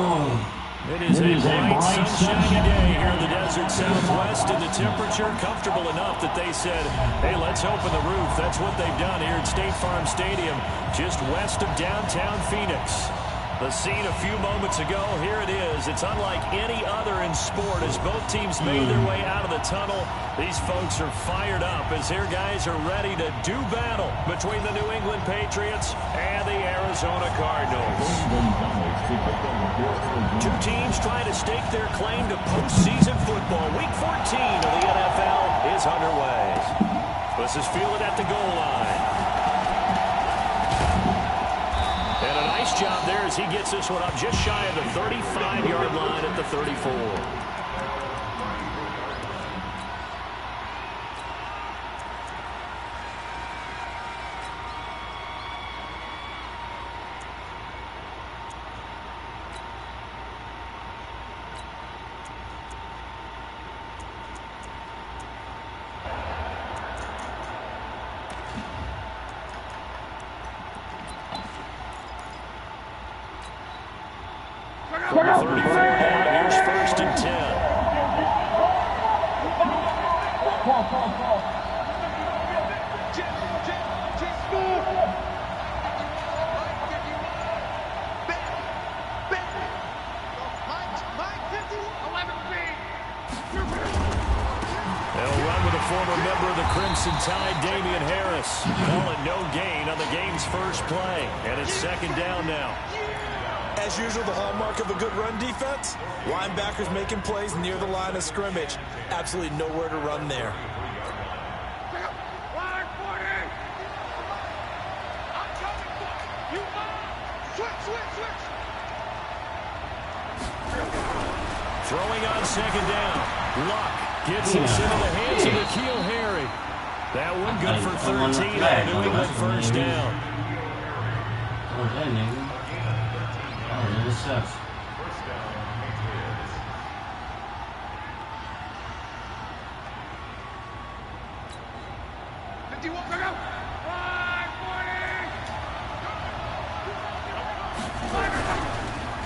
It is a bright, sunshiny day here in the desert Southwest, and the temperature comfortable enough that they said, hey, let's open the roof. That's what they've done here at State Farm Stadium, just west of downtown Phoenix. The scene a few moments ago, here it is. It's unlike any other in sport as both teams made their way out of the tunnel. These folks are fired up as their guys are ready to do battle between the New England Patriots and the Arizona Cardinals. Two teams trying to stake their claim to postseason football. Week 14 of the NFL is underway. This is fielded at the goal line. And a nice job there as he gets this one up just shy of the 35-yard line at the 34. From the 34 down, here's 1st and 10. They'll run with a former member of the Crimson Tide, Damian Harris. Call it no gain on the game's first play, and it's 2nd down now. As usual, the hallmark of a good run defense, linebackers making plays near the line of scrimmage. Absolutely nowhere to run there. Throwing on 2nd down. Luck gets this into the hands of N'Keal Harry. That one good for 13 on New England 1st down.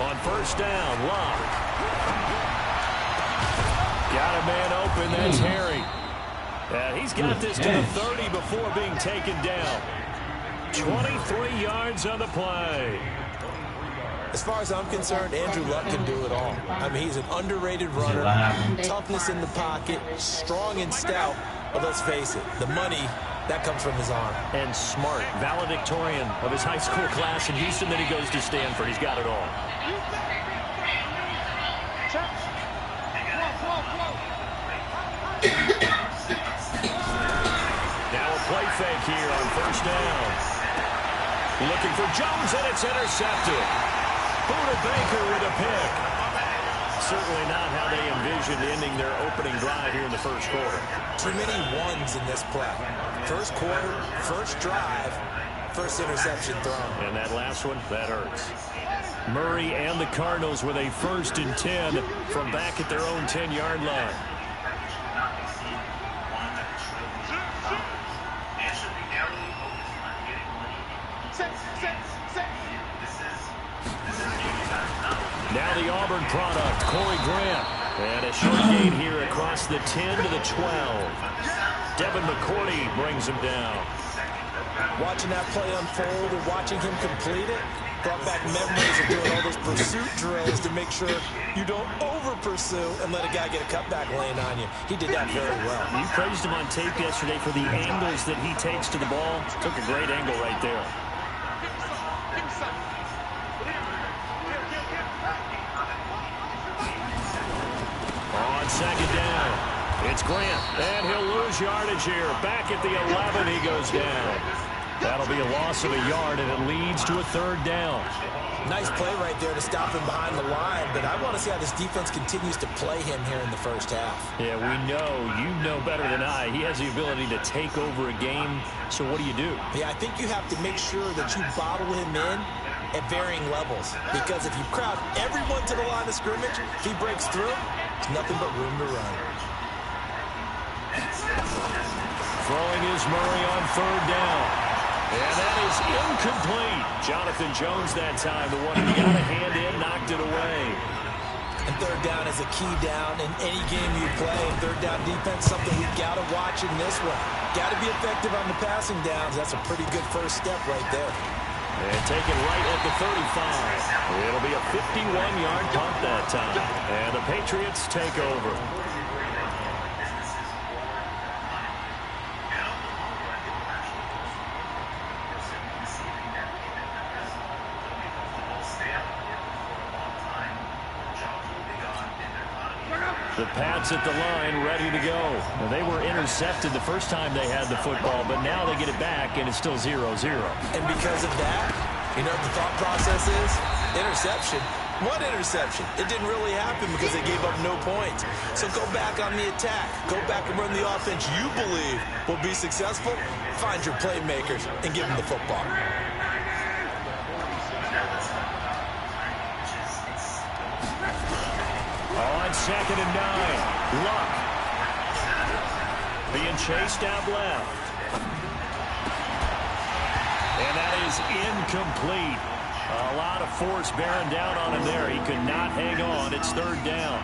On 1st down, Luck. Got a man open, that's Harry. He's got this to the 30 before being taken down. 23 yards on the play. As far as I'm concerned, Andrew Luck can do it all. I mean, he's an underrated runner, toughness in the pocket, strong and stout. But let's face it, the money, that comes from his arm. And smart, valedictorian of his high school class in Houston. Then he goes to Stanford. He's got it all. Now a play fake here on 1st down. Looking for Jones, and it's intercepted. Buda Baker with a pick. Certainly not how they envisioned ending their opening drive here in the 1st quarter. Too many ones in this play. 1st quarter, 1st drive, 1st interception thrown. And that last one, that hurts. Murray and the Cardinals with a 1st and 10 from back at their own 10-yard line. Now the Auburn product, Corey Grant. And a short gain here across the 10 to the 12. Devin McCourty brings him down. Watching that play unfold and watching him complete it brought back memories of doing all those pursuit drills to make sure you don't over-pursue and let a guy get a cutback lane on you. He did that very well. You praised him on tape yesterday for the angles that he takes to the ball. Took a great angle right there. On 2nd down, it's Grant, and he'll lose yardage here. Back at the 11, he goes down. That'll be a loss of a yard, and it leads to a 3rd down. Nice play right there to stop him behind the line, but I want to see how this defense continues to play him here in the 1st half. Yeah, we know, you know better than I, he has the ability to take over a game, so what do you do? Yeah, I think you have to make sure that you bottle him in at varying levels, because if you crowd everyone to the line of scrimmage, if he breaks through, there's nothing but room to run. Throwing is Murray on 3rd down. And that is incomplete. Jonathan Jones that time, the one who got a hand in, knocked it away. And third down is a key down in any game you play. And third down defense, something we've got to watch in this one. Got to be effective on the passing downs. That's a pretty good first step right there. And taken right at the 35. It'll be a 51-yard punt that time. And the Patriots take over. The Pats at the line, ready to go. Now, they were intercepted the first time they had the football, but now they get it back, and it's still 0-0. And because of that, you know what the thought process is? Interception. One interception. It didn't really happen because they gave up no points. So go back on the attack. Go back and run the offense you believe will be successful. Find your playmakers and give them the football. On 2nd and 9, Luck. Being chased out left. And that is incomplete. A lot of force bearing down on him there. He could not hang on. It's third down.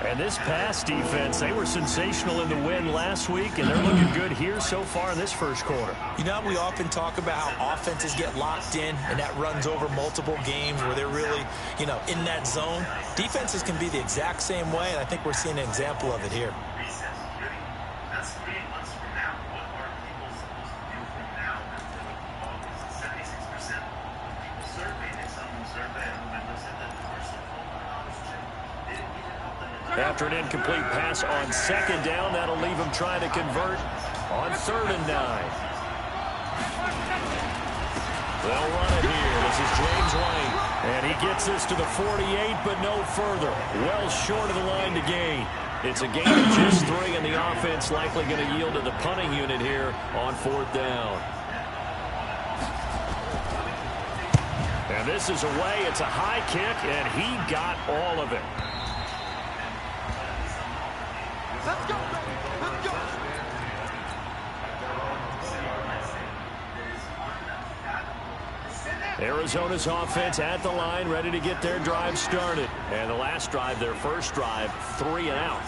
And this pass defense, they were sensational in the win last week, and they're looking good here so far in this first quarter. You know, we often talk about how offenses get locked in, and that runs over multiple games where they're really, you know, in that zone. Defenses can be the exact same way, and I think we're seeing an example of it here. After an incomplete pass on 2nd down, that'll leave him trying to convert on 3rd and 9. They'll run it here. This is James White. And he gets this to the 48, but no further. Well short of the line to gain. It's a gain of just 3, and the offense likely going to yield to the punting unit here on 4th down. And this is away. It's a high kick, and he got all of it. Let's go, baby. Let's go. Arizona's offense at the line, ready to get their drive started. And the last drive, their first drive, 3 and out.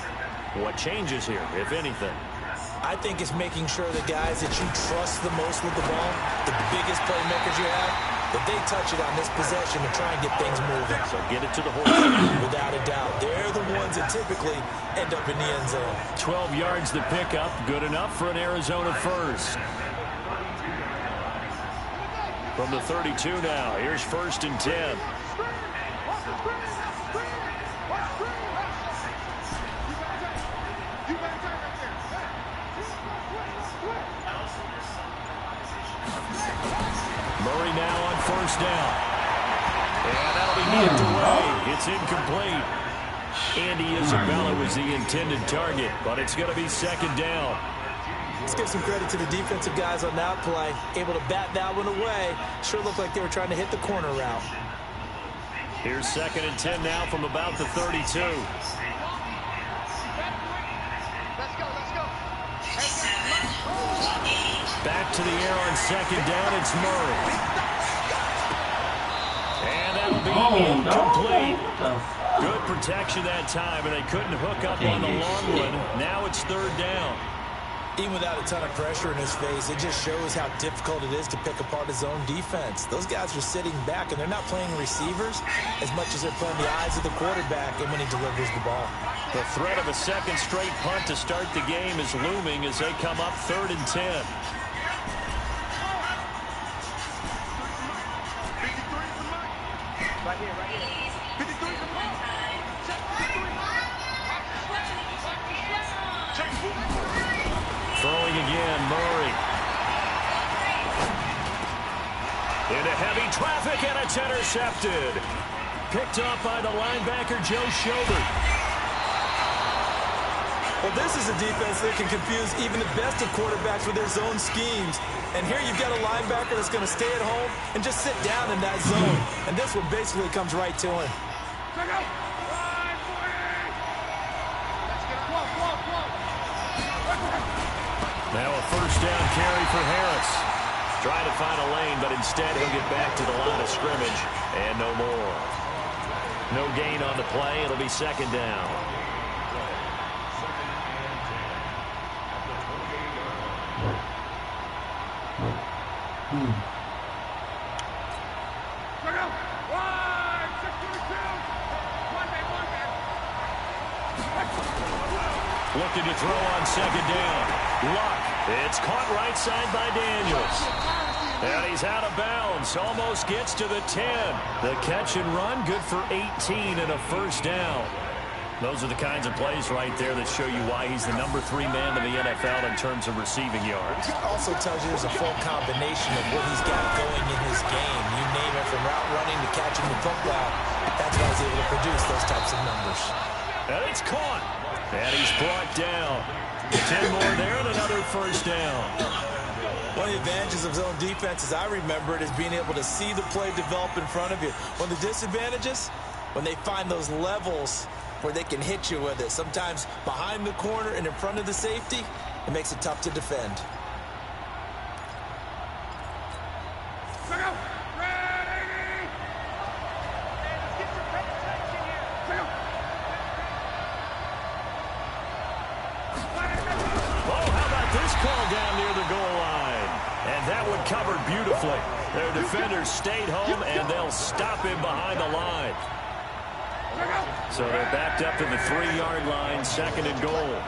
What changes here, if anything? I think it's making sure the guys that you trust the most with the ball, the biggest playmakers you have, that they touch it on this possession and try and get things moving. So get it to the horse. Without a doubt. They're the ones that typically end up in the end zone. 12 yards to pick up. Good enough for an Arizona first. From the 32 now. Here's 1st and 10. Murray now on 1st down. And that'll be knocked away. It's incomplete. Andy Isabella was the intended target, but it's going to be 2nd down. Let's give some credit to the defensive guys on that play. Able to bat that one away. Sure looked like they were trying to hit the corner route. Here's 2nd and 10 now from about the 32. Back to the air on 2nd down. It's Murray. And that'll be incomplete. Good protection that time, and they couldn't hook up on the long one. Now it's 3rd down. Even without a ton of pressure in his face, it just shows how difficult it is to pick apart his own defense. Those guys are sitting back, and they're not playing receivers as much as they're playing the eyes of the quarterback and when he delivers the ball. The threat of a 2nd straight punt to start the game is looming as they come up 3rd and 10. Right here, right here. 53 for Mike. Throwing again, Murray. Into heavy traffic, and it's intercepted. Picked up by the linebacker, Joe Schobert. Well, this is a defense that can confuse even the best of quarterbacks with their zone schemes. And here you've got a linebacker that's going to stay at home and just sit down in that zone. And this one basically comes right to him. Now a 1st down carry for Harris. Trying to find a lane, but instead he'll get back to the line of scrimmage. And no more. No gain on the play. It'll be second down. Looking to throw on second down. Luck. It's caught right side by Daniels. And he's out of bounds. Almost gets to the 10. The catch and run, good for 18 and a first down. Those are the kinds of plays right there that show you why he's the number 3 man in the NFL in terms of receiving yards. It also tells you there's a full combination of what he's got going in his game. You name it, from route running to catching the football. That's why he's able to produce those types of numbers. And it's caught. And he's brought down. 10 more there and another first down. One of the advantages of zone defense, as I remember it, is being able to see the play develop in front of you. One of the disadvantages, when they find those levels where they can hit you with it. Sometimes behind the corner and in front of the safety, it makes it tough to defend. Covered beautifully. Their defenders stayed home, and they'll stop him behind the line. So they're backed up to the 3-yard line, second and goal.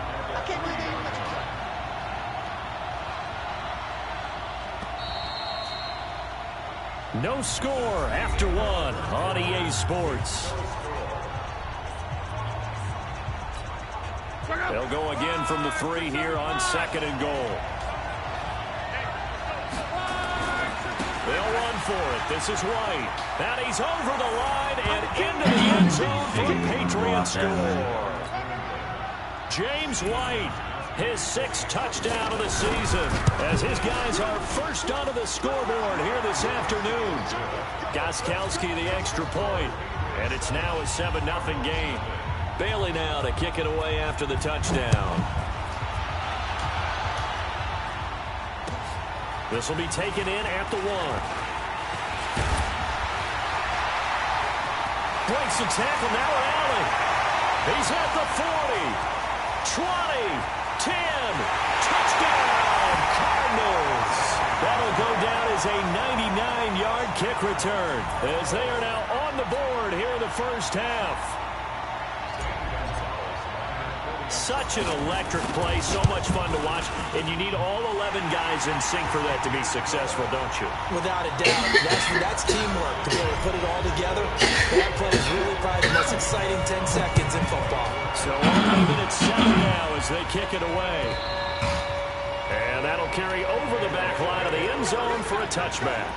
No score after 1 on EA Sports. They'll go again from the 3 here on second and goal. They'll run for it. This is White. And he's over the line and into the end zone for the Patriots score. James White, his 6th touchdown of the season, as his guys are first onto the scoreboard here this afternoon. Gostkowski the extra point, and it's now a 7-0 game. Bailey now to kick it away after the touchdown. This will be taken in at the 1. Breaks the tackle, now an alley. He's at the 40, 20, 10, touchdown, Cardinals. That'll go down as a 99-yard kick return, as they are now on the board here in the first half. Such an electric play, so much fun to watch, and you need all 11 guys in sync for that to be successful, don't you? Without a doubt. That's teamwork, to be able to put it all together. That play is really probably the most exciting 10 seconds in football. So even at 7 now as they kick it away. And that'll carry over the back line of the end zone for a touchback.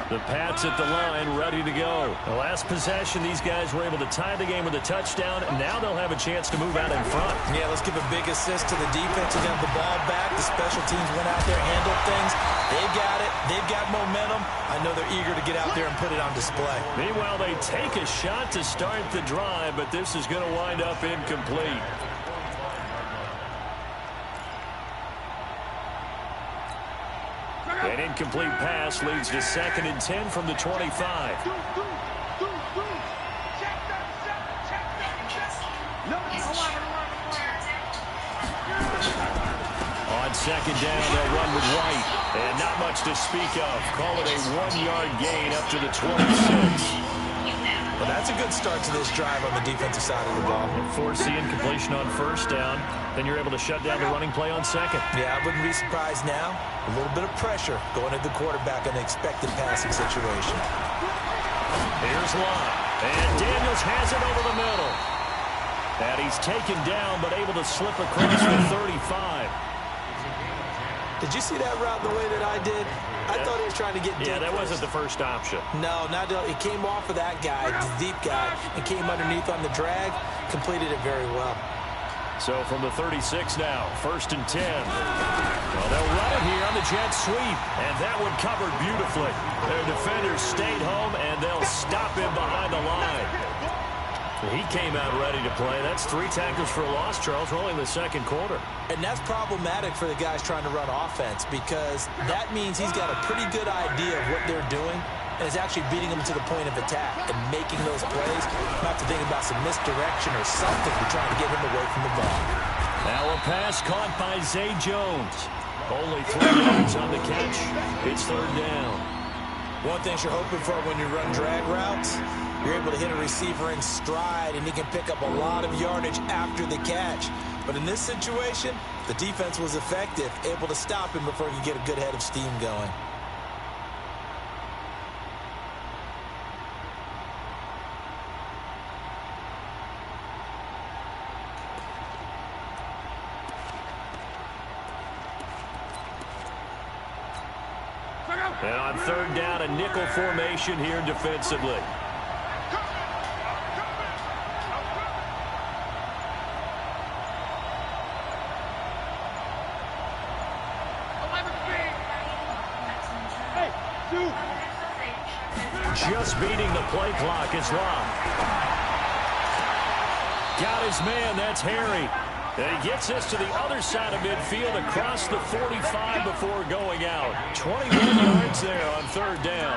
The Pats at the line, ready to go. The last possession, these guys were able to tie the game with a touchdown, and now they'll have a chance to move out in front. Yeah, let's give a big assist to the defense who got the ball back. The special teams went out there, handled things. They've got it. They've got momentum. I know they're eager to get out there and put it on display. Meanwhile, they take a shot to start the drive, but this is going to wind up incomplete. An incomplete pass leads to 2nd and 10 from the 25. On second down, they'll run with White. And not much to speak of. Call it a 1-yard gain up to the 26. Well, that's a good start to this drive on the defensive side of the ball. Force the incompletion on first down. Then you're able to shut down the running play on second. Yeah, I wouldn't be surprised now. A little bit of pressure going at the quarterback in an expected passing situation. Here's Lott. And Daniels has it over the middle. And he's taken down, but able to slip across the 35. Did you see that route the way that I did? I thought he was trying to get deep. Yeah, that wasn't the first option. No, it came off of that guy, the deep guy, and came underneath on the drag. completed it very well. So from the 36 now, 1st and 10. Well, they'll run it here on the jet sweep, and that one covered beautifully. Their defenders stayed home, and they'll stop him behind the line. He came out ready to play. That's 3 tackles for a loss, Charles. We're only in the second quarter. And that's problematic for the guys trying to run offense because that means he's got a pretty good idea of what they're doing and is actually beating them to the point of attack and making those plays. Not to think about some misdirection or something to try to get him away from the ball. Now a pass caught by Zay Jones. Only 3 yards on the catch. It's 3rd down. One thing you're hoping for when you run drag routes, you're able to hit a receiver in stride, and he can pick up a lot of yardage after the catch. But in this situation, the defense was effective, able to stop him before he could get a good head of steam going. And on 3rd down, a nickel formation here defensively. Just beating the play clock is Locke. Got his man, that's Harry. And he gets this to the other side of midfield across the 45 before going out. 21 yards there on 3rd down.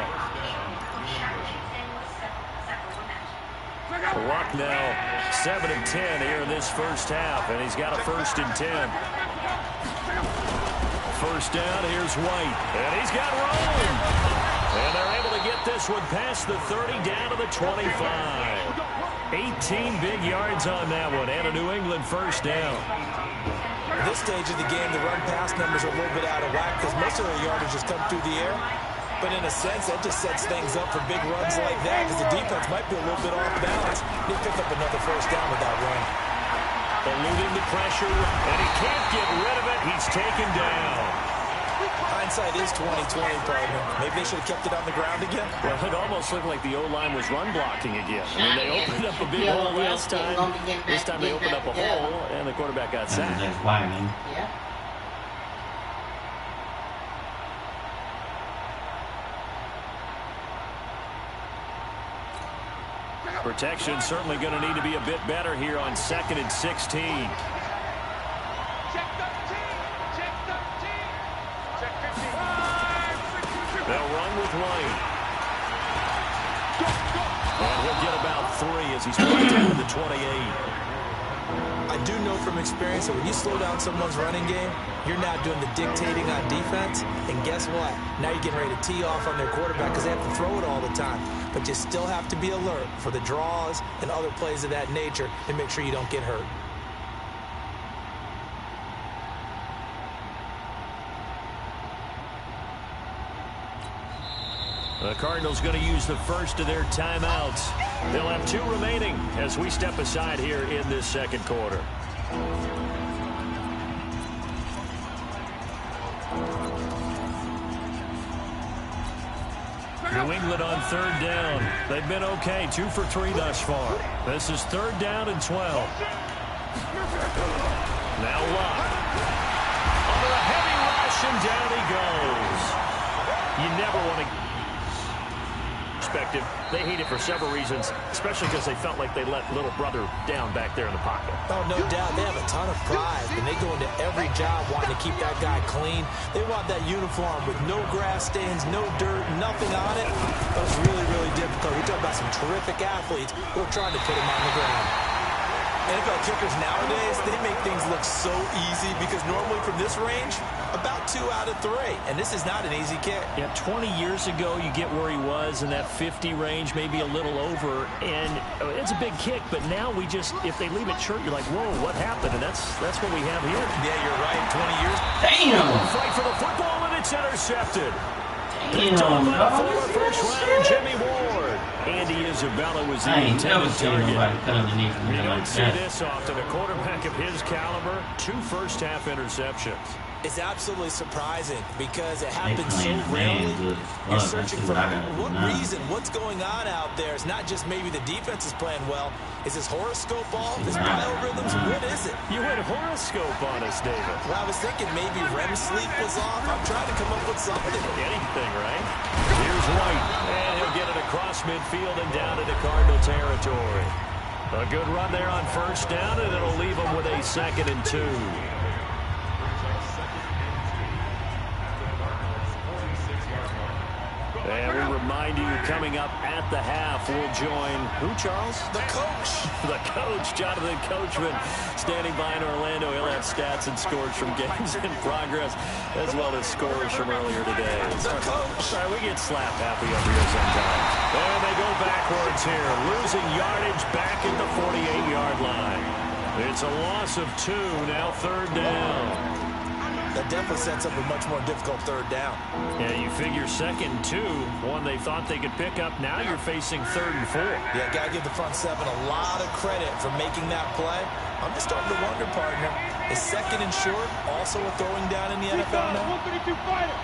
Luck now 7 and 10 here in this first half, and he's got a 1st and 10. 1st down, here's White, and he's got room. And they're able to get this one past the 30 down to the 25. 18 big yards on that one, and a New England 1st down. At this stage of the game, the run-pass numbers are a little bit out of whack because most of their yardage has come through the air. But in a sense, that just sets things up for big runs like that because the defense might be a little bit off balance. They pick up another 1st down with that run. Eluding the pressure, and he can't get rid of it. He's taken down. Hindsight is 20/20, partner. Maybe they should have kept it on the ground again. Well, it almost looked like the O-line was run blocking again. I mean, they opened up a big hole last time. This time they opened up a hole, and the quarterback got sacked. Protection certainly going to need to be a bit better here on 2nd and 16. They'll run with White. And he'll get about 3 as he's brought down to the 28. I do know from experience that when you slow down someone's running game, you're now doing the dictating on defense. And guess what? Now you're getting ready to tee off on their quarterback because they have to throw it all the time. But you still have to be alert for the draws and other plays of that nature and make sure you don't get hurt. The Cardinals going to use the first of their timeouts. They'll have 2 remaining as we step aside here in this second quarter. New England on 3rd down. They've been okay, 2 for 3 thus far. This is 3rd down and 12. Now Locke. Under a heavy rush, and down he goes. You never want to... They hate it for several reasons, especially because they felt like they let little brother down back there in the pocket. Oh, no doubt. They have a ton of pride, and they go into every job wanting to keep that guy clean. They want that uniform with no grass stains, no dirt, nothing on it. That was really, really difficult. We're talking about some terrific athletes who are trying to put him on the ground. NFL kickers nowadays, they make things look so easy because normally from this range, about 2 out of 3. And this is not an easy kick. Yeah, 20 years ago, you get where he was in that 50 range, maybe a little over. And it's a big kick, but now we just, if they leave it short, you're like, whoa, what happened? And that's what we have here. Yeah, you're right. 20 years. Damn! Fight for the football, and it's intercepted. Damn, former first rounder Jimmy Ward. Andy Isabella was the intended target. You don't see this often. A quarterback of his caliber, 2 first-half interceptions. It's absolutely surprising because it happens so rarely. You're searching for what reason, what's going on out there. It's not just maybe the defense is playing well. Is this horoscope off? Is biorhythms? What is it? You went horoscope on us, David. Well, I was thinking maybe REM sleep was off. I'm trying to come up with something. Anything, right? Here's White, and he'll get it across midfield and down into Cardinal territory. A good run there on first down, and it'll leave them with a 2nd and 2. And we remind you, coming up at the half, we'll join who, Charles? The coach. The coach, Jonathan Coachman, standing by in Orlando. He'll have stats and scores from games in progress, as well as scores from earlier today. The coach. Sorry, we get slap happy up here sometimes. And they go backwards here, losing yardage back at the 48-yard line. It's a loss of 2, now 3rd down. That definitely sets up a much more difficult 3rd down. Yeah, you figure 2nd and 2, one they thought they could pick up. Now you're facing 3rd and 4. Yeah, got to give the front 7 a lot of credit for making that play. I'm just starting to wonder, partner, is 2nd and short also a throwing down in the NFL now? 132 fighter.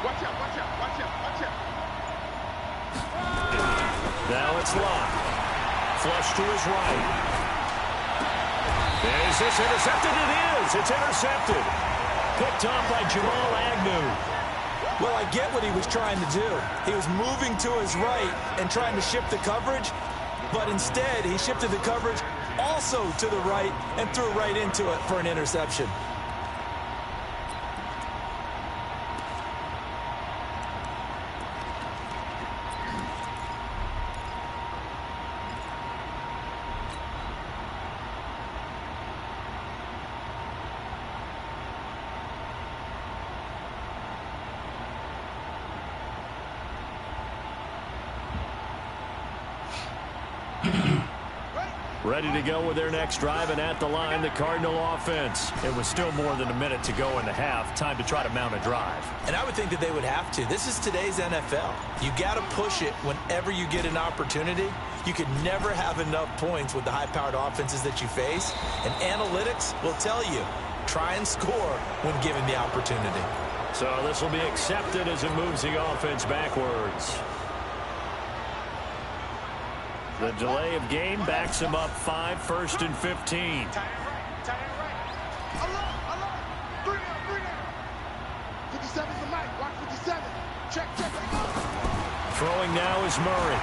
Watch out, watch out, watch out, watch out. Now it's Locke. Flush to his right. Is this intercepted? It is. It's intercepted. Picked off by Jamal Agnew. Well, I get what he was trying to do. He was moving to his right and trying to shift the coverage, but instead he shifted the coverage also to the right and threw right into it for an interception. Ready to go with their next drive, and at the line, the Cardinal offense. It was still more than a minute to go in the half. Time to try to mount a drive. And I would think that they would have to. This is today's NFL. You got to push it whenever you get an opportunity. You could never have enough points with the high-powered offenses that you face. And analytics will tell you, try and score when given the opportunity. So this will be accepted as it moves the offense backwards. The delay of game backs him up 5, 1st and 15. Tight end right. Alone. 3 down. 57's the mic. Watch 57. Check. Throwing now is Murray.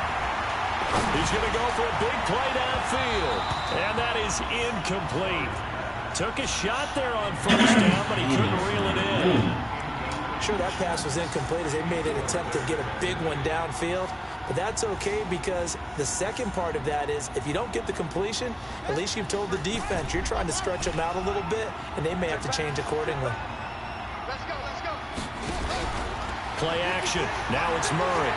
He's going to go for a big play downfield. And that is incomplete. Took a shot there on first down, but he couldn't reel it in. Sure, that pass was incomplete as they made an attempt to get a big one downfield. But that's okay because the second part of that is if you don't get the completion, at least you've told the defense you're trying to stretch them out a little bit, and they may have to change accordingly. Let's go. Play action. Now it's Murray.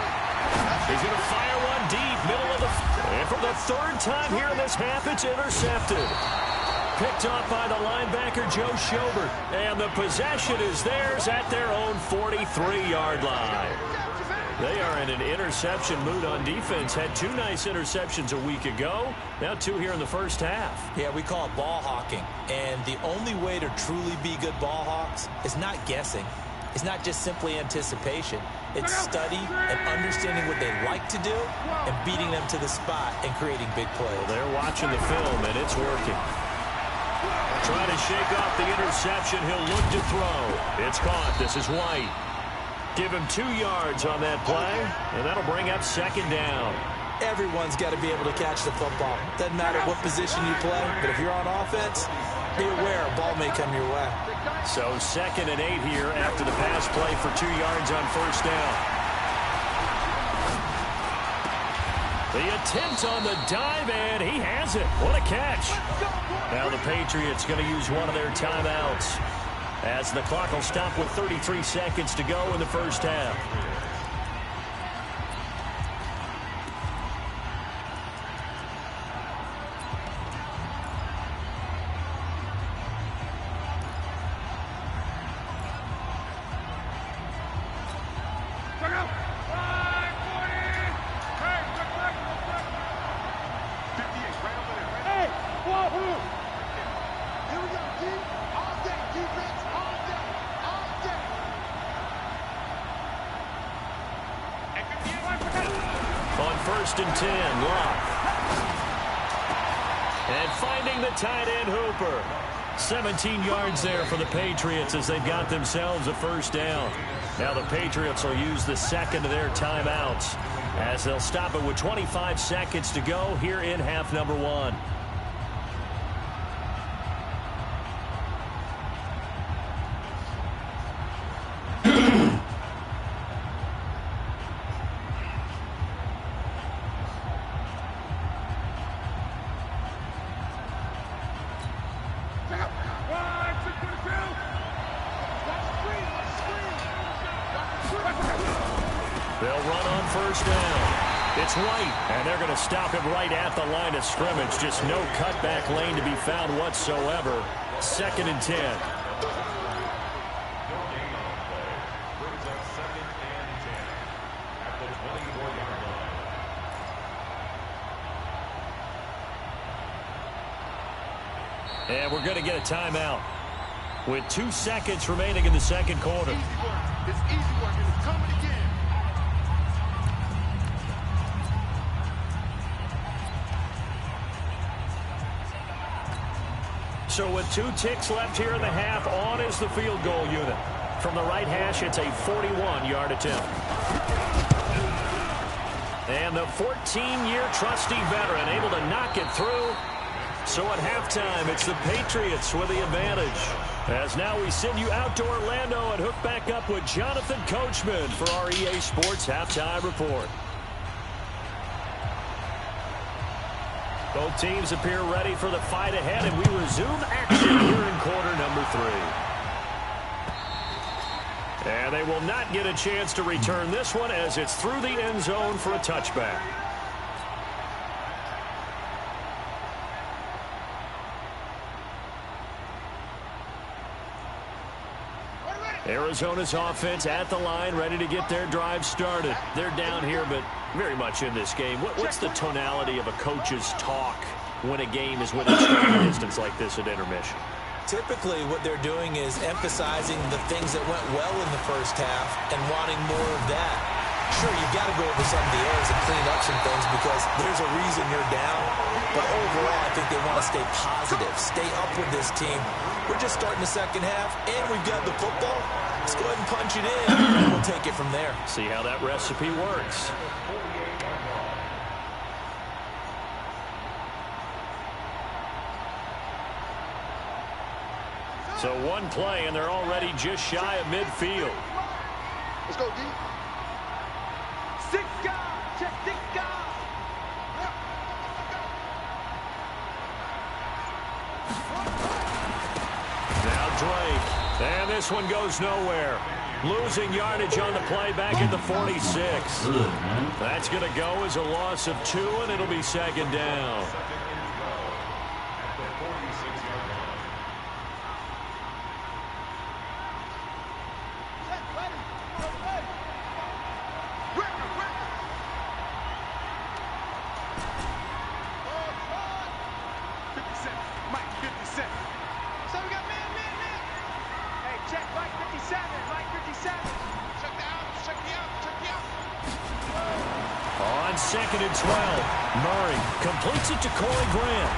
He's going to fire one deep, middle of the... And for the 3rd time here in this half, it's intercepted. Picked off by the linebacker, Joe Schobert. And the possession is theirs at their own 43-yard line. They are in an interception mood on defense. Had 2 nice interceptions a week ago. Now 2 here in the first half. Yeah, we call it ball hawking. And the only way to truly be good ball hawks is not guessing. It's not just simply anticipation. It's study and understanding what they like to do and beating them to the spot and creating big plays. Well, they're watching the film, and it's working. Trying to shake off the interception. He'll look to throw. It's caught. This is White. Give him 2 yards on that play, and that'll bring up 2nd down. Everyone's got to be able to catch the football. Doesn't matter what position you play, but if you're on offense, be aware a ball may come your way. So 2nd and 8 here after the pass play for 2 yards on first down. The attempt on the dive, and he has it. What a catch. Now the Patriots going to use one of their timeouts, as the clock will stop with 33 seconds to go in the first half. 1st and 10. Love. And finding the tight end Hooper. 17 yards there for the Patriots as they've got themselves a first down. Now the Patriots will use the second of their timeouts as they'll stop it with 25 seconds to go here in half number 1. And they're going to stop him right at the line of scrimmage. Just no cutback lane to be found whatsoever. 2nd and 10. And we're going to get a timeout with 2 seconds remaining in the second quarter. It's easy work. It's coming again. So with 2 ticks left here in the half, on is the field goal unit. From the right hash, it's a 41-yard attempt. And the 14-year trusty veteran able to knock it through. So at halftime, it's the Patriots with the advantage. As now we send you out to Orlando and hook back up with Jonathan Coachman for our EA Sports Halftime Report. Both teams appear ready for the fight ahead, and we resume action here in quarter number 3. And they will not get a chance to return this one as it's through the end zone for a touchback. Arizona's offense at the line, ready to get their drive started. They're down here, but very much in this game. What's the tonality of a coach's talk when a game is within striking distance like this at intermission? Typically, what they're doing is emphasizing the things that went well in the first half and wanting more of that. Sure, you've got to go over some of the errors and clean up some things because there's a reason you're down. But overall, I think they want to stay positive, stay up with this team. We're just starting the second half, and we've got the football. Let's go ahead and punch it in, and we'll take it from there. See how that recipe works. So one play, and they're already just shy of midfield. Let's go, D. 6 guys. Check 6 guys. Now Drake. And this one goes nowhere. Losing yardage on the play back at the 46. That's going to go as a loss of 2, and it'll be 2nd down. On 2nd and 12, Murray completes it to Corey Grant.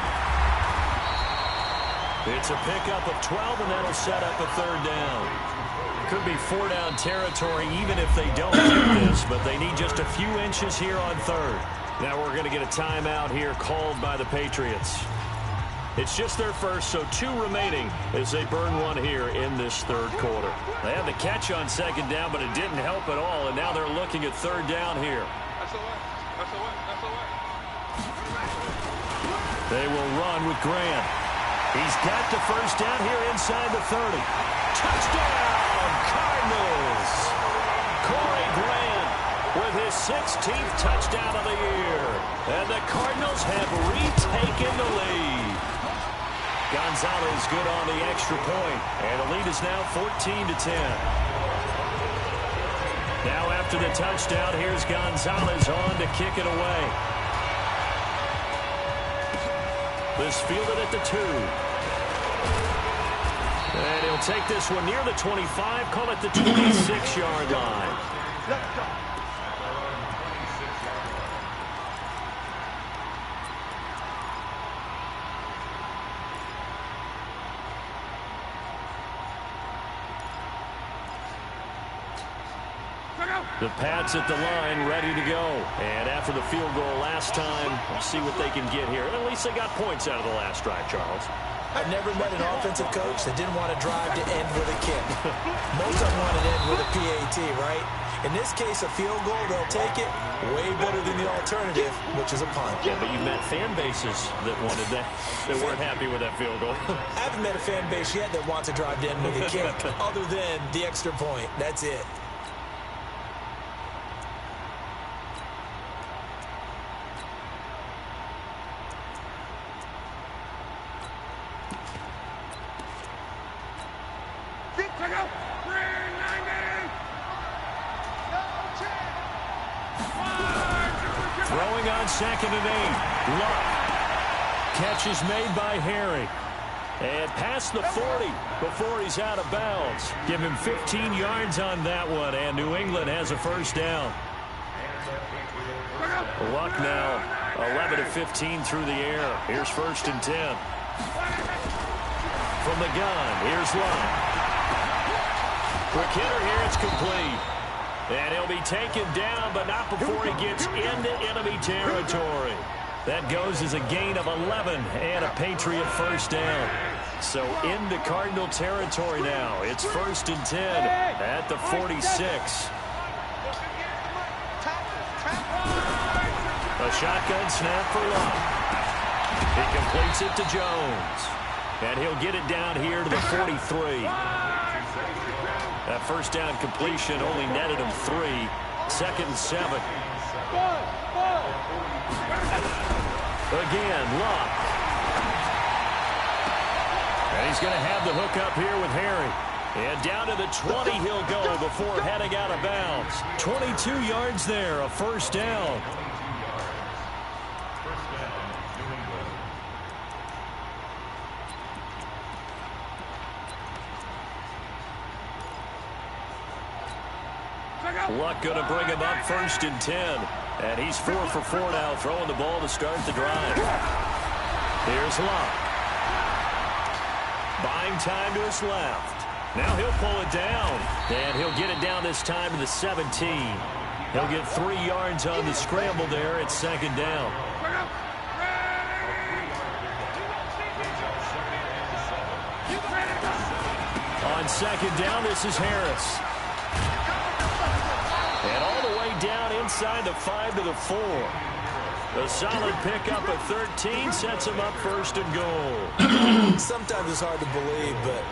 It's a pickup of 12, and that'll set up a 3rd down. Could be 4-down territory even if they don't get this, but they need just a few inches here on 3rd. Now we're going to get a timeout here called by the Patriots. It's just their first, so 2 remaining as they burn one here in this 3rd quarter. They had the catch on 2nd down, but it didn't help at all, and now they're looking at 3rd down here. They will run with Grant. He's got the first down here inside the 30. Touchdown, Cardinals! Corey Grant with his 16th touchdown of the year. And the Cardinals have retaken the lead. Gonzalez good on the extra point, and the lead is now 14-10. Now after the touchdown, here's Gonzalez on to kick it away. This fielded at the 2. And he'll take this one near the 25, call it the 26-yard line. The Pats at the line, ready to go. And after the field goal last time, we'll see what they can get here. And at least they got points out of the last drive, Charles. I've never met an offensive coach that didn't want to drive to end with a kick. Most of them want to end with a PAT, right? In this case, a field goal, they'll take it. Way better than the alternative, which is a punt. Yeah, but you've met fan bases that wanted that, that weren't happy with that field goal. I haven't met a fan base yet that wants to drive to end with a kick, other than the extra point. That's it. Throwing on 2nd and 8. Luck. Catch is made by Harry. And past the 40 before he's out of bounds. Give him 15 yards on that one, and New England has a first down. Luck now 11 of 15 through the air. Here's 1st and 10. From the gun, here's Luck. Quick hitter here, it's complete. And he'll be taken down, but not before he gets into enemy territory. That goes as a gain of 11 and a Patriot first down. So into Cardinal territory now. It's 1st and 10 at the 46. A shotgun snap for Luck. He completes it to Jones. And he'll get it down here to the 43. That first down completion only netted him 3. 2nd and 7. Again, Luck. And he's going to have the hook up here with Harry. And down to the 20 he'll go before heading out of bounds. 22 yards there, a first down. Luck going to bring him up 1st and 10. And he's 4 for 4 now, throwing the ball to start the drive. Here's Luck. Buying time to his left. Now he'll pull it down. And he'll get it down this time to the 17. He'll get 3 yards on the scramble there at 2nd down. On 2nd down, this is Harris. And all the way down inside the 5 to the 4. A solid pickup of 13 sets him up 1st and goal. Sometimes it's hard to believe, but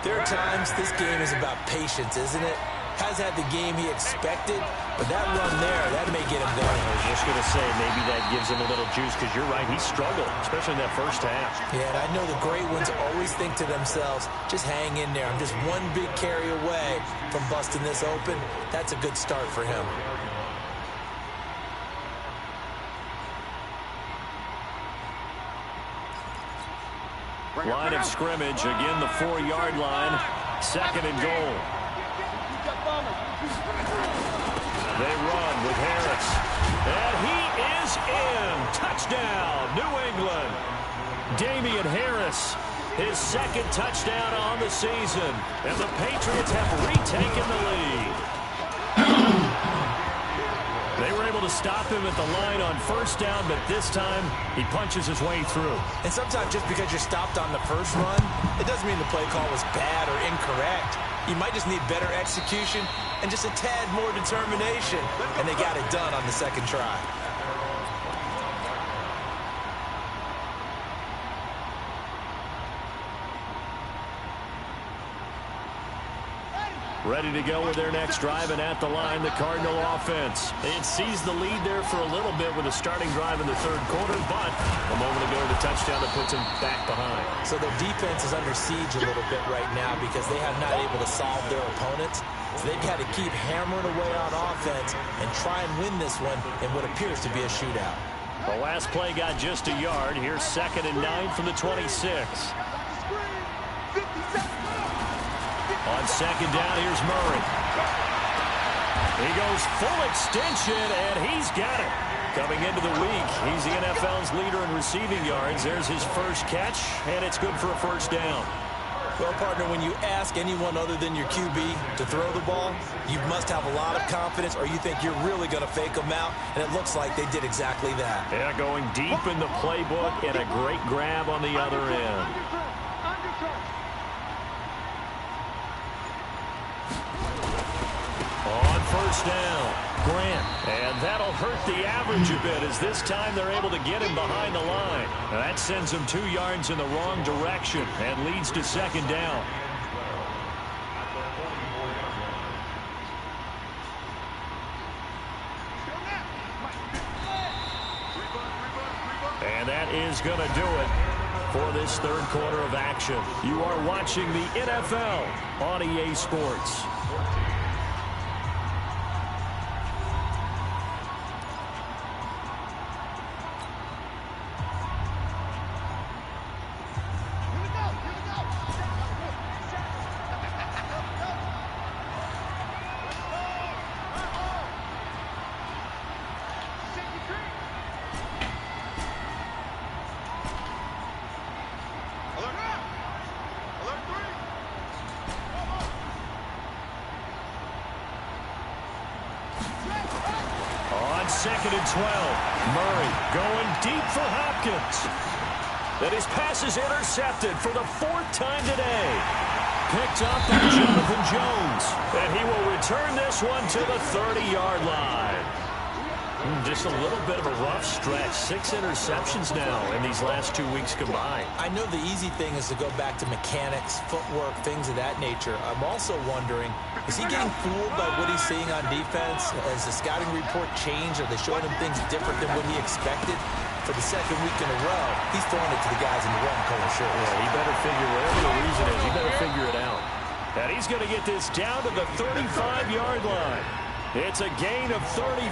there are times this game is about patience, isn't it? Has had the game he expected, but that run there, that may get him going. I was just going to say, maybe that gives him a little juice, because you're right, he struggled, especially in that first half. Yeah, and I know the great ones always think to themselves, just hang in there. I'm just one big carry away from busting this open. That's a good start for him. Line of scrimmage, again the 4-yard line, 2nd and goal. They run with Harris. And he is in. Touchdown, New England. Damian Harris, his 2nd touchdown on the season. And the Patriots have retaken the lead. They were able to stop him at the line on 1st down, but this time he punches his way through. And sometimes just because you're stopped on the first run, it doesn't mean the play call was bad or incorrect. You might just need better execution and just a tad more determination. And they got it done on the 2nd try. Ready to go with their next drive, and at the line, the Cardinal offense. It seized the lead there for a little bit with a starting drive in the 3rd quarter, but a moment ago, the touchdown that puts them back behind. So their defense is under siege a little bit right now because they have not able to solve their opponents. So they've got to keep hammering away on offense and try and win this one in what appears to be a shootout. The last play got just a yard. Here's 2nd and 9 from the 26. On 2nd down, here's Murray. He goes full extension, and he's got it. Coming into the week, he's the NFL's leader in receiving yards. There's his first catch, and it's good for a first down. Well, partner, when you ask anyone other than your QB to throw the ball, you must have a lot of confidence, or you think you're really going to fake them out, and it looks like they did exactly that. Yeah, going deep in the playbook and a great grab on the other end. On first down, Grant. And that'll hurt the average a bit, as this time they're able to get him behind the line. Now that sends him 2 yards in the wrong direction and leads to second down. And that is going to do it for this third quarter of action. You are watching the NFL on EA Sports. Second and 12. Murray going deep for Hopkins. And his pass is intercepted for the 4th time today. Picked up by Jonathan Jones. And he will return this one to the 30-yard line. Just a little bit of a rough stretch. 6 interceptions now in these last 2 weeks combined. I know the easy thing is to go back to mechanics, footwork, things of that nature. I'm also wondering, is he getting fooled by what he's seeing on defense? Has the scouting report changed? Are they showing him things different than what he expected? For the second week in a row, he's throwing it to the guys in the wrong color shirts. Yeah, he better figure whatever the reason is, he better figure it out. And he's going to get this down to the 35-yard line. It's a gain of 35.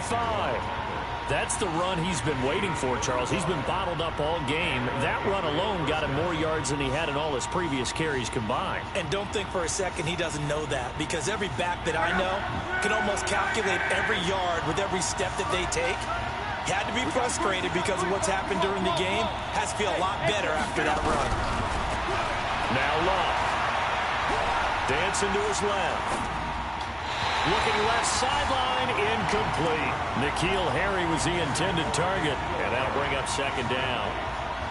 That's the run he's been waiting for, Charles. He's been bottled up all game. That run alone got him more yards than he had in all his previous carries combined. And don't think for a second he doesn't know that, because every back that I know can almost calculate every yard with every step that they take. He had to be frustrated because of what's happened during the game. Has to feel a lot better after that run. Now Love. Dancing to his left. Looking left sideline, incomplete. N'Keal Harry was the intended target, and that'll bring up second down.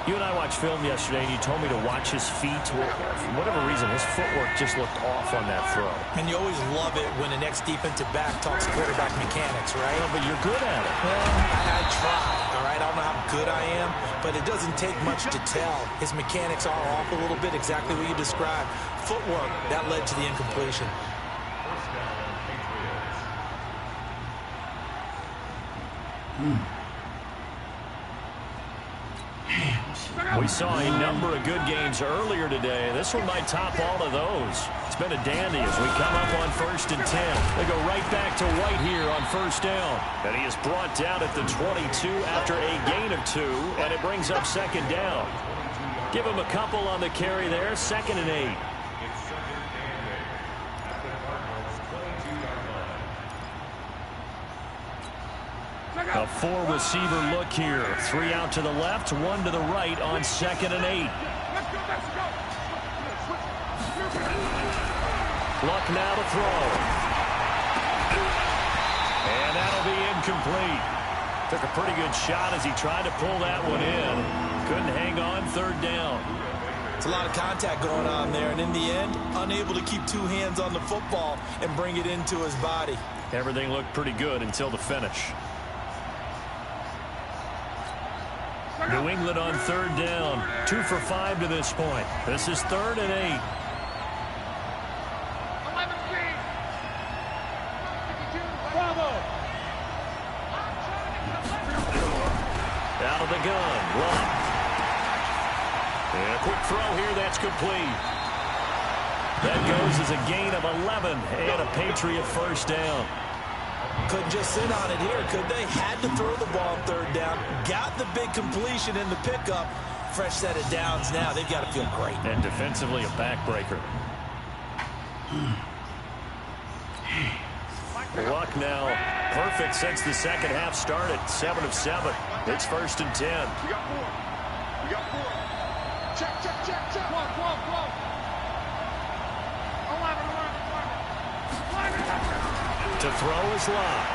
You and I watched film yesterday, and you told me to watch his feet. Well, for whatever reason, his footwork just looked off on that throw. And you always love it when the next defensive back talks quarterback mechanics, right? Well, but you're good at it. Well, I try, all right? I don't know how good I am, but it doesn't take much to tell. His mechanics are off a little bit, exactly what you described. Footwork, that led to the incompletion. We saw a number of good games earlier today. This one might top all of those. It's been a dandy as we come up on 1st and 10. They go right back to White here on first down. And he is brought down at the 22 after a gain of 2, and it brings up second down. Give him a couple on the carry there, 2nd and 8. A 4-receiver look here. 3 out to the left, 1 to the right on 2nd and 8. Luck now to throw. And that'll be incomplete. Took a pretty good shot as he tried to pull that one in. Couldn't hang on, 3rd down. It's a lot of contact going on there, and in the end, unable to keep 2 hands on the football and bring it into his body. Everything looked pretty good until the finish. New England on 3rd down. 2 for 5 to this point. This is 3rd and 8. Out of the gun. Love. And a quick throw here. That's complete. That goes as a gain of 11 and a Patriot first down. Couldn't just sit on it here, could they? Had to throw the ball on 3rd down. Got the big completion in the pickup. Fresh set of downs now. They've got to feel great. And defensively a backbreaker. Luck now perfect since the second half started. 7 of 7. It's 1st and 10. We got 4. Check. Come on. To throw is Locke.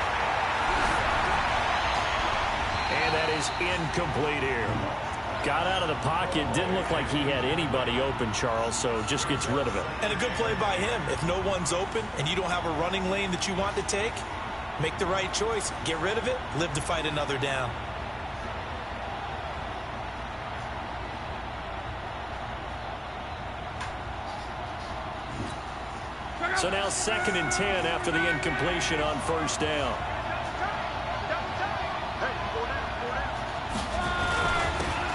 And that is incomplete here. Got out of the pocket. Didn't look like he had anybody open, Charles, so just gets rid of it. And a good play by him. If no one's open and you don't have a running lane that you want to take, make the right choice. Get rid of it. Live to fight another down. So now 2nd and 10 after the incompletion on first down.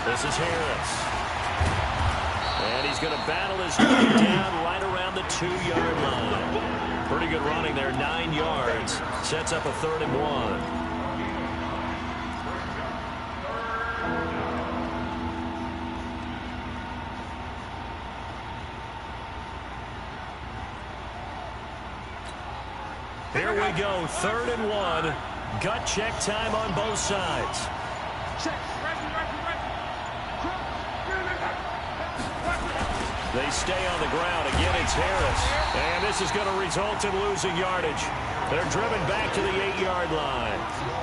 This is Harris. And he's going to battle his way down right around the 2-yard line. Pretty good running there, 9 yards. Sets up a 3rd and 1. Here we go, 3rd and 1. Gut check time on both sides. They stay on the ground. Again, it's Harris. And this is going to result in losing yardage. They're driven back to the 8-yard line.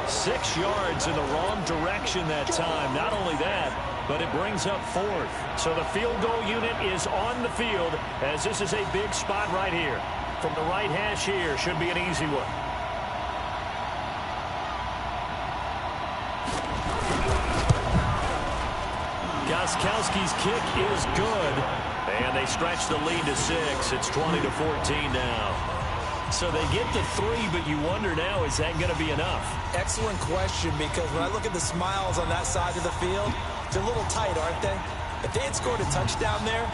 6 yards in the wrong direction that time. Not only that, but it brings up 4th. So the field goal unit is on the field as this is a big spot right here. From the right hash here, should be an easy one. Gostkowski's kick is good. And they stretch the lead to 6. It's 20-14 now. So they get to 3, but you wonder now, is that going to be enough? Excellent question, because when I look at the smiles on that side of the field, they're a little tight, aren't they? If they had scored a touchdown there,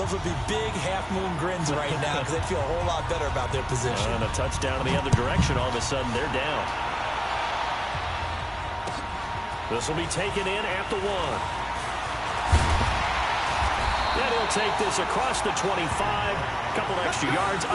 those would be big half-moon grins right now because they feel a whole lot better about their position. And a touchdown in the other direction, all of a sudden they're down. This will be taken in at the 1. And he'll take this across the 25. Couple extra yards.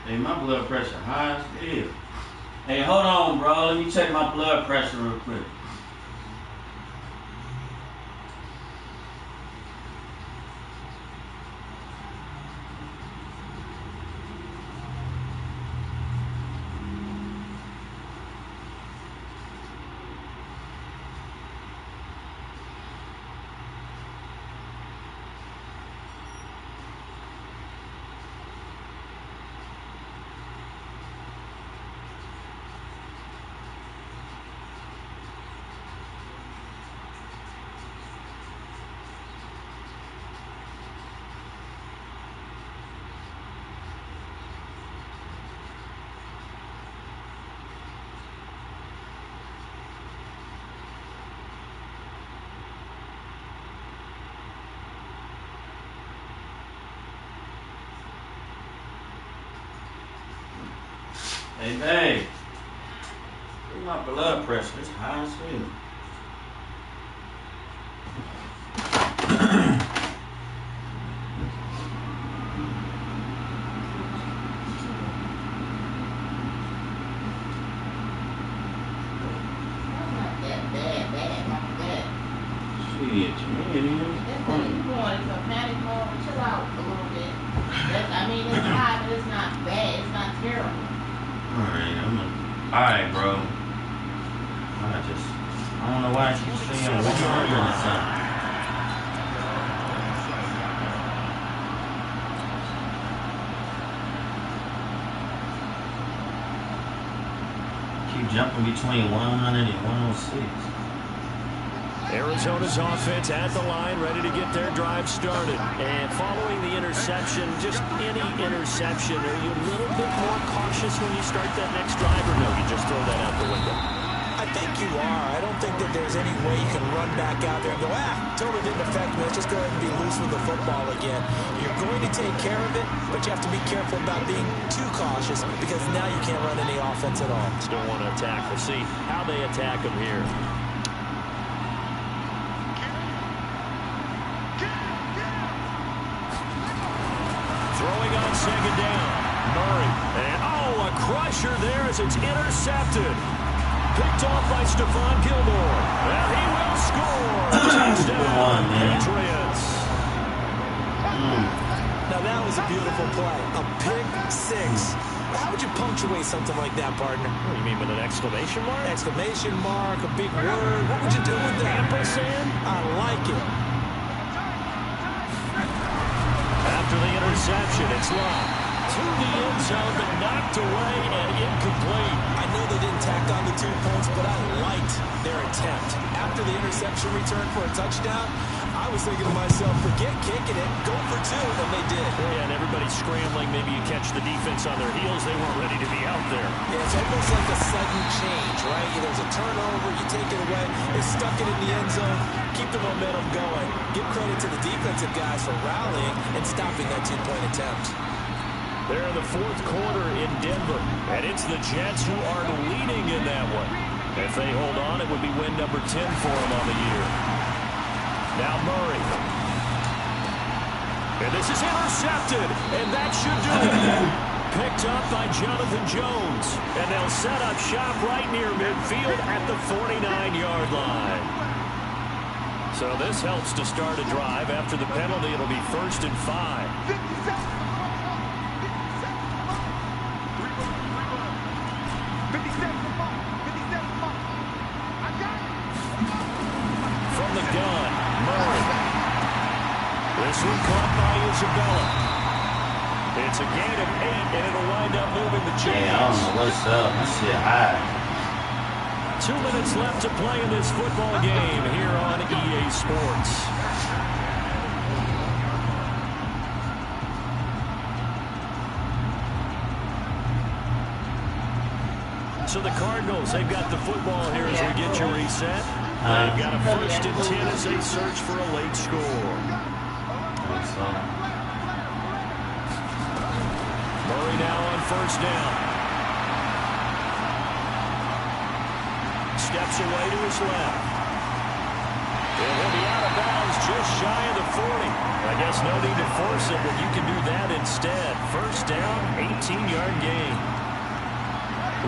Hey, my blood pressure high as hell. Hey, hold on, bro. Let me check my blood pressure real quick. Hey, babe. Look at my blood pressure. It's high as hell. I mean, it's high, but it's not bad. It's not terrible. Alright, bro. I don't know why I keep saying 100 or something. Keep jumping between 100 and 106. Arizona's offense at the line, ready to get their drive started. And following the interception, just any interception, are you a little bit more cautious when you start that next drive, or no, you just throw that out the window? I think you are. I don't think that there's any way you can run back out there and go, totally didn't affect me. Let's just go ahead and be loose with the football again. You're going to take care of it, but you have to be careful about being too cautious because now you can't run any offense at all. Still want to attack. We'll see how they attack them here. Throwing on second down. Murray. And, a crusher there as it's intercepted. Picked off by Stephon Gilmore. And he will score. Touchdown, Patriots. Now that was a beautiful play. A pick six. How would you punctuate something like that, partner? What do you mean, with an exclamation mark? Exclamation mark, a big word. What would you do with that? Ampersand? I like it. After the interception, it's locked to the end zone, but knocked away and incomplete. I know they didn't tack on the 2 points, but I liked their attempt. After the interception return for a touchdown, I was thinking to myself, forget kicking it, go for 2, and they did. Yeah, and everybody's scrambling. Maybe you catch the defense on their heels. They weren't ready to be out there. Yeah, it's almost like a sudden change, right? There's a turnover, you take it away, they stuck it in the end zone, keep the momentum going. Give credit to the defensive guys for rallying and stopping that 2-point attempt. They're in the fourth quarter in Denver, and it's the Jets who are leading in that one. If they hold on, it would be win number 10 for them on the year. Now Murray. And this is intercepted, and that should do it. Picked up by Jonathan Jones, and they'll set up shop right near midfield at the 49-yard line. So this helps to start a drive. After the penalty, it'll be 1st and 5. From the gun, Murray. This one caught by Isabella. It's a gain of 8, and it'll wind up moving the chains. Yeah, I don't know what's up. That shit high. 2 minutes left to play in this football game here on EA Sports. So the Cardinals, they've got the football here as we get you reset. They've got a 1st and 10 as they search for a late score. Murray now on 1st down. Steps away to his left. And he'll be out of bounds just shy of the 40. I guess no need to force it, but you can do that instead. 1st down, 18-yard gain.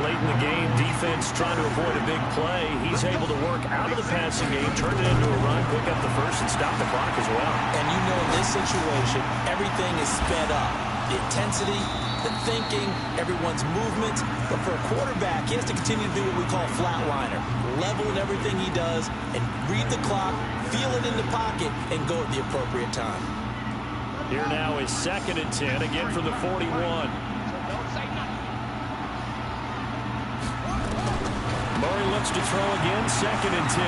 Late in the game, defense trying to avoid a big play. He's able to work out of the passing game, turn it into a run, pick up the 1st, and stop the clock as well. And you know in this situation, everything is sped up. The intensity, the thinking, everyone's movement. But for a quarterback, he has to continue to do what we call flatliner. Level in everything he does and read the clock, feel it in the pocket, and go at the appropriate time. Here now is 2nd and 10, again from the 41. Murray looks to throw again, 2nd and 10.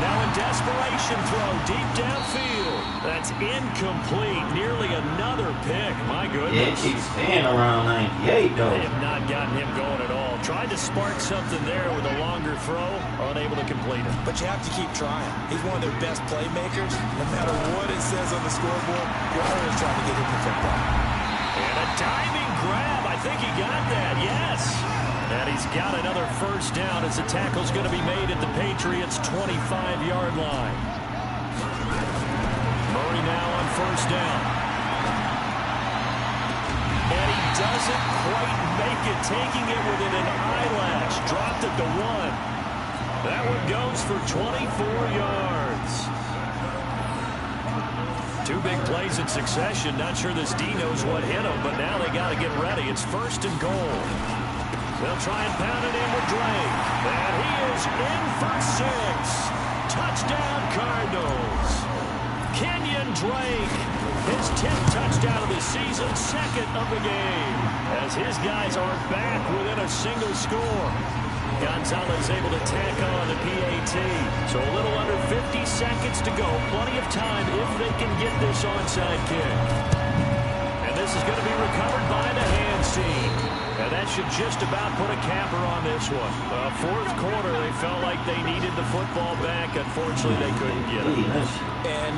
Now in desperation throw, deep downfield. That's incomplete. Nearly another pick. My goodness. Yeah, it keeps staying around 98, though. They have not gotten him going at all. Tried to spark something there with a longer throw, unable to complete it. But you have to keep trying. He's one of their best playmakers. No matter what it says on the scoreboard, you're always trying to get him the football. And a diving grab. I think he got that, yes. And he's got another 1st down as the tackle's going to be made at the Patriots' 25-yard line. Murray now on 1st down. And he doesn't quite make it, taking it within an eyelash. Dropped at the 1. That one goes for 24 yards. 2 big plays in succession. Not sure this D knows what hit him, but now they got to get ready. It's 1st and goal. They'll try and pound it in with Drake. And he is in for 6. Touchdown, Cardinals. Kenyon Drake, his 10th touchdown of the season, 2nd of the game, as his guys are back within a single score. Gonzalez able to tack on the PAT. So a little under 50 seconds to go. Plenty of time if they can get this onside kick. And this is going to be recovered by the hands team. And that should just about put a capper on this one. Fourth quarter, they felt like they needed the football back. Unfortunately, they couldn't get it. And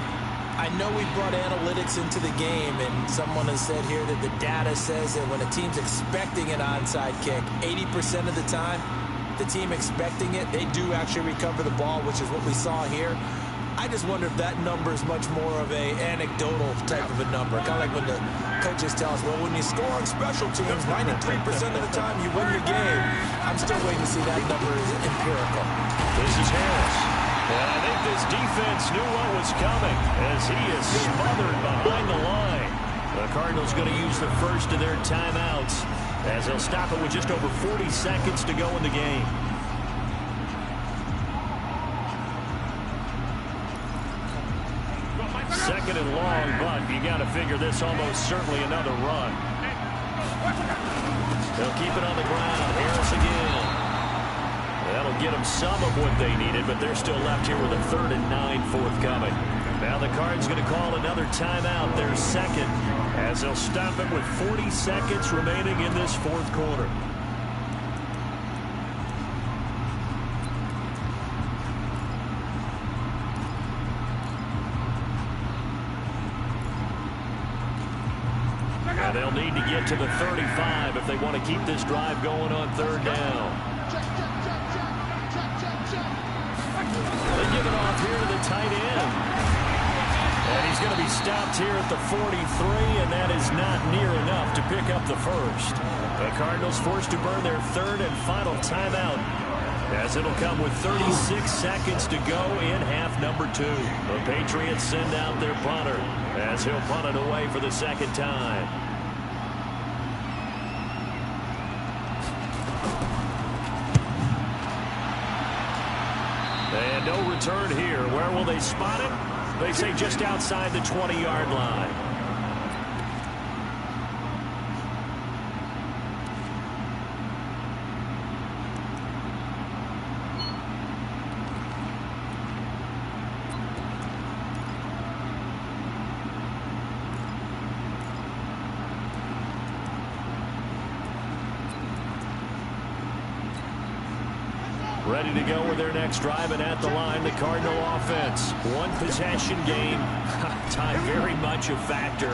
I know we brought analytics into the game, and someone has said here that the data says that when a team's expecting an onside kick, 80% of the time, the team expecting it, they do actually recover the ball, which is what we saw here. I just wonder if that number is much more of a anecdotal type of a number. Kind of like when the coaches tell us, well, when you score on special teams, 93% of the time you win the game. I'm still waiting to see that number is empirical. This is Harris. And I think this defense knew what was coming as he is smothered behind the line. The Cardinals going to use the first of their timeouts as they'll stop it with just over 40 seconds to go in the game. Second and long, but you got to figure this almost certainly another run. They'll keep it on the ground. Harris again. That'll get them some of what they needed, but they're still left here with a 3rd and 9 forthcoming. Now the Cards going to call another timeout, their second, as they'll stop it with 40 seconds remaining in this fourth quarter. And they'll need to get to the 35 if they want to keep this drive going on 3rd down. They give it off here to the tight end. And he's going to be stopped here at the 43, and that is not near enough to pick up the first. The Cardinals forced to burn their 3rd and final timeout, as it'll come with 36 seconds to go in half number 2. The Patriots send out their punter, as he'll punt it away for the 2nd time. And no return here. Where will they spot it? They say just outside the 20-yard line. Ready to go with their next drive, and at the line, the Cardinal offense. One possession game. Time very much a factor.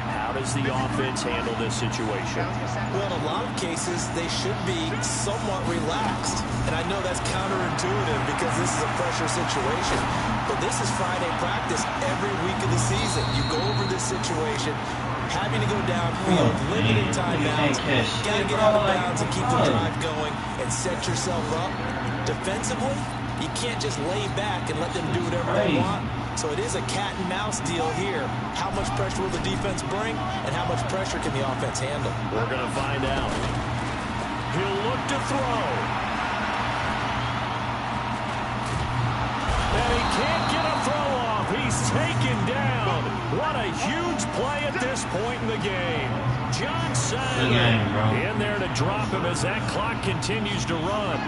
How does the offense handle this situation? Well, in a lot of cases, they should be somewhat relaxed. And I know that's counterintuitive because this is a pressure situation. But this is Friday practice every week of the season. You go over this situation, having to go downfield, limited timeouts, got to get out of bounds and keep the drive going and set yourself up. Defensively, you can't just lay back and let them do whatever they want. So it is a cat and mouse deal here. How much pressure will the defense bring, and how much pressure can the offense handle? We're going to find out. He'll look to throw. And he can't get a throw off. He's taken down. What a huge play at this point in the game. John Simon in there to drop him as that clock continues to run.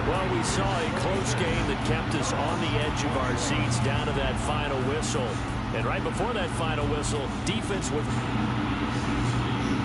Well, we saw a close game that kept us on the edge of our seats down to that final whistle. And right before that final whistle, defense was